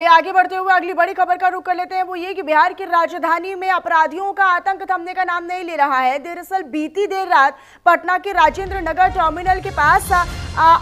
आगे बढ़ते हुए अगली बड़ी खबर का रुख कर लेते हैं। वो ये कि बिहार की राजधानी में अपराधियों का आतंक थमने का नाम नहीं ले रहा है। दरअसल बीती देर रात पटना के राजेंद्र नगर टर्मिनल के पास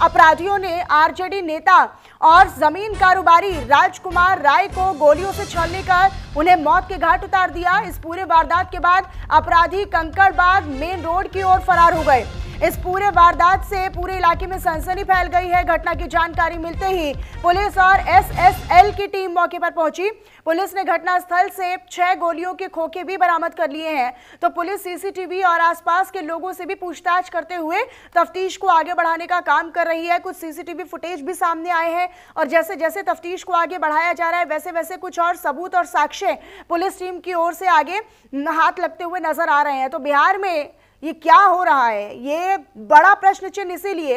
अपराधियों ने आरजेडी नेता और जमीन कारोबारी राजकुमार राय को गोलियों से छलनी कर उन्हें मौत के घाट उतार दिया। इस पूरे वारदात के बाद अपराधी कंकड़बाग मेन रोड की ओर फरार हो गए। इस पूरे वारदात से पूरे इलाके में सनसनी फैल गई है। घटना की जानकारी मिलते ही पुलिस और एसएसएल की टीम मौके पर पहुंची। पुलिस ने घटनास्थल से 6 गोलियों के खोखे भी बरामद कर लिए हैं। तो पुलिस सीसीटीवी और आसपास के लोगों से भी पूछताछ करते हुए तफ्तीश को आगे बढ़ाने का काम कर रही है। कुछ सीसीटीवी फुटेज भी सामने आए हैं और जैसे जैसे तफ्तीश को आगे बढ़ाया जा रहा है वैसे वैसे कुछ और सबूत और साक्ष्य पुलिस टीम की ओर से आगे हाथ लगते हुए नजर आ रहे हैं। तो बिहार में ये क्या हो रहा है, ये बड़ा प्रश्न चिन्ह इसीलिए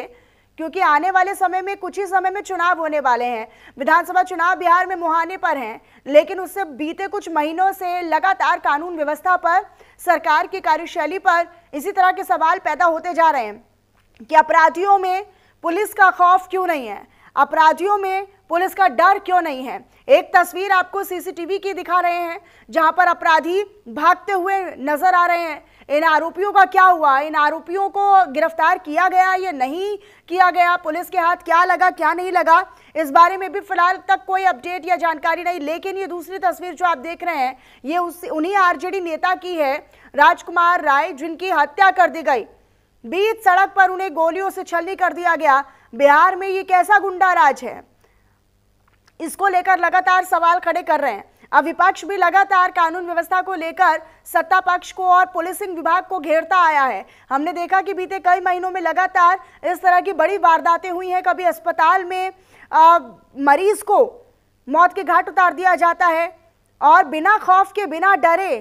क्योंकि आने वाले समय में कुछ ही समय में चुनाव होने वाले हैं। विधानसभा चुनाव बिहार में मुहाने पर हैं, लेकिन उससे बीते कुछ महीनों से लगातार कानून व्यवस्था पर, सरकार की कार्यशैली पर इसी तरह के सवाल पैदा होते जा रहे हैं कि अपराधियों में पुलिस का खौफ क्यों नहीं है, अपराधियों में पुलिस का डर क्यों नहीं है। एक तस्वीर आपको सीसीटीवी की दिखा रहे हैं जहां पर अपराधी भागते हुए नजर आ रहे हैं। इन आरोपियों का क्या हुआ, इन आरोपियों को गिरफ्तार किया गया या नहीं किया गया, पुलिस के हाथ क्या लगा क्या नहीं लगा, इस बारे में भी फिलहाल तक कोई अपडेट या जानकारी नहीं। लेकिन ये दूसरी तस्वीर जो आप देख रहे हैं ये उन्हीं आरजेडी नेता की है, राजकुमार राय, जिनकी हत्या कर दी गई। बीच सड़क पर उन्हें गोलियों से छलनी कर दिया गया। बिहार में ये कैसा गुंडा राज है, इसको लेकर लगातार सवाल खड़े कर रहे हैं। अब विपक्ष भी लगातार कानून व्यवस्था को लेकर सत्ता पक्ष को और पुलिसिंग विभाग को घेरता आया है। हमने देखा कि बीते कई महीनों में लगातार इस तरह की बड़ी वारदातें हुई हैं। कभी अस्पताल में मरीज को मौत के घाट उतार दिया जाता है और बिना खौफ के, बिना डरे,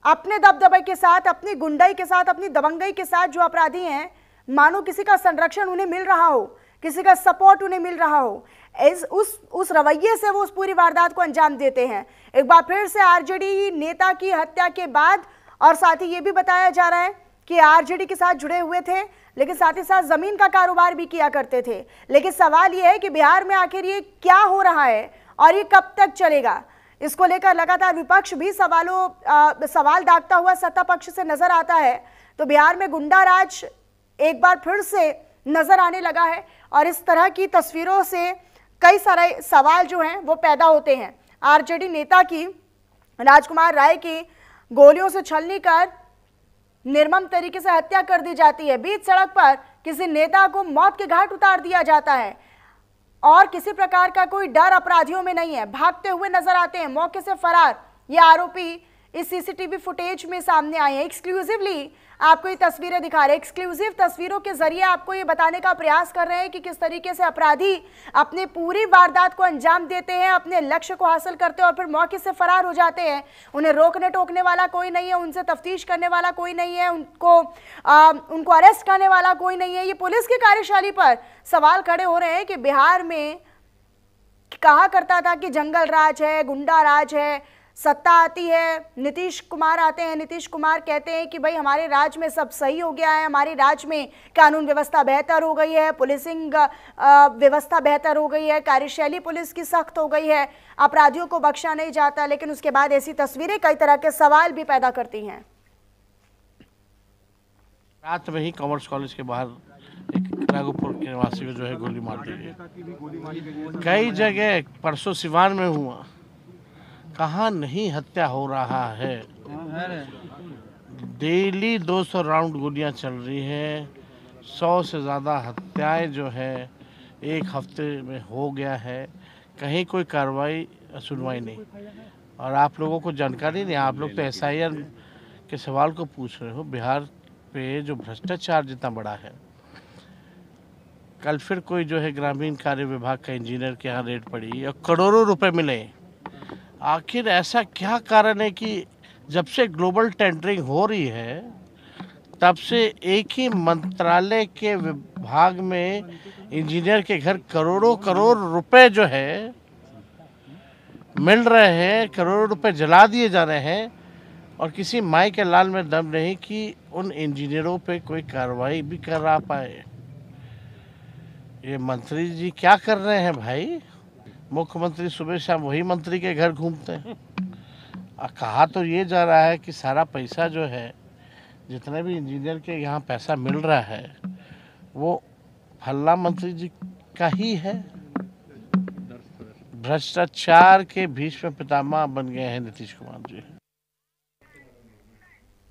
अपने दबदबे के साथ, अपनी गुंडाई के साथ, अपनी दबंगई के साथ जो अपराधी हैं, मानो किसी का संरक्षण उन्हें मिल रहा हो, किसी का सपोर्ट उन्हें मिल रहा हो, उस रवैये से वो उस पूरी वारदात को अंजाम देते हैं। एक बार फिर से आरजेडी नेता की हत्या के बाद, और साथ ही ये भी बताया जा रहा है कि आरजेडी के साथ जुड़े हुए थे, लेकिन साथ ही साथ जमीन का कारोबार भी किया करते थे। लेकिन सवाल ये है कि बिहार में आखिर ये क्या हो रहा है और ये कब तक चलेगा, इसको लेकर लगातार विपक्ष भी सवाल दागता हुआ सत्ता पक्ष से नजर आता है। तो बिहार में गुंडा राज एक बार फिर से नजर आने लगा है और इस तरह की तस्वीरों से कई सारे सवाल जो हैं वो पैदा होते हैं। आरजेडी नेता की, राजकुमार राय की गोलियों से छलनी कर निर्मम तरीके से हत्या कर दी जाती है। बीच सड़क पर किसी नेता को मौत के घाट उतार दिया जाता है और किसी प्रकार का कोई डर अपराधियों में नहीं है। भागते हुए नजर आते हैं, मौके से फरार ये आरोपी इस सीसीटीवी फुटेज में सामने आए हैं। एक्सक्लूसिवली आपको ये तस्वीरें दिखा रहे हैं, एक्सक्लूसिव तस्वीरों के जरिए आपको ये बताने का प्रयास कर रहे हैं कि किस तरीके से अपराधी अपने पूरी वारदात को अंजाम देते हैं, अपने लक्ष्य को हासिल करते हैं और फिर मौके से फरार हो जाते हैं। उन्हें रोकने टोकने वाला कोई नहीं है, उनसे तफ्तीश करने वाला कोई नहीं है, उनको अरेस्ट करने वाला कोई नहीं है। ये पुलिस की कार्यशैली पर सवाल खड़े हो रहे हैं कि बिहार में कहा करता था कि जंगल राज है, गुंडा राज है, सत्ता आती है, नीतीश कुमार आते हैं, नीतीश कुमार कहते हैं कि भाई हमारे राज्य में सब सही हो गया है, हमारे राज्य में कानून व्यवस्था बेहतर हो गई है, पुलिसिंग व्यवस्था बेहतर हो गई है, कार्यशैली पुलिस की सख्त हो गई है, अपराधियों को बख्शा नहीं जाता। लेकिन उसके बाद ऐसी तस्वीरें कई तरह के सवाल भी पैदा करती हैं। रात में ही कॉमर्स कॉलेज के बाहर एक राघोपुर के निवासी को जो है गोली मार दी गई। कई जगह परसों सिवान में हुआ, कहाँ नहीं हत्या हो रहा है। डेली 200 राउंड गोलियां चल रही है, 100 से ज़्यादा हत्याएं जो है एक हफ्ते में हो गया है। कहीं कोई कार्रवाई सुनवाई नहीं और आप लोगों को जानकारी नहीं। आप लोग तो एसआईआर के सवाल को पूछ रहे हो। बिहार पे जो भ्रष्टाचार जितना बड़ा है, कल फिर कोई जो है ग्रामीण कार्य विभाग का इंजीनियर के यहाँ रेड पड़ी और करोड़ों रुपए मिले। आखिर ऐसा क्या कारण है कि जब से ग्लोबल टेंडरिंग हो रही है तब से एक ही मंत्रालय के विभाग में इंजीनियर के घर करोड़ों करोड़ रुपए जो है मिल रहे हैं, करोड़ों रुपए जला दिए जा रहे हैं और किसी माई के लाल में दम नहीं कि उन इंजीनियरों पे कोई कार्रवाई भी कर रहा पाए। ये मंत्री जी क्या कर रहे हैं भाई? मुख्यमंत्री सुबह शाम वही मंत्री के घर घूमते हैं। कहा तो ये जा रहा है कि सारा पैसा जो है, जितने भी इंजीनियर के यहाँ पैसा मिल रहा है, वो फल्ला मंत्री जी का ही है। भ्रष्टाचार के भीष्म पितामह बन गए हैं नीतीश कुमार जी।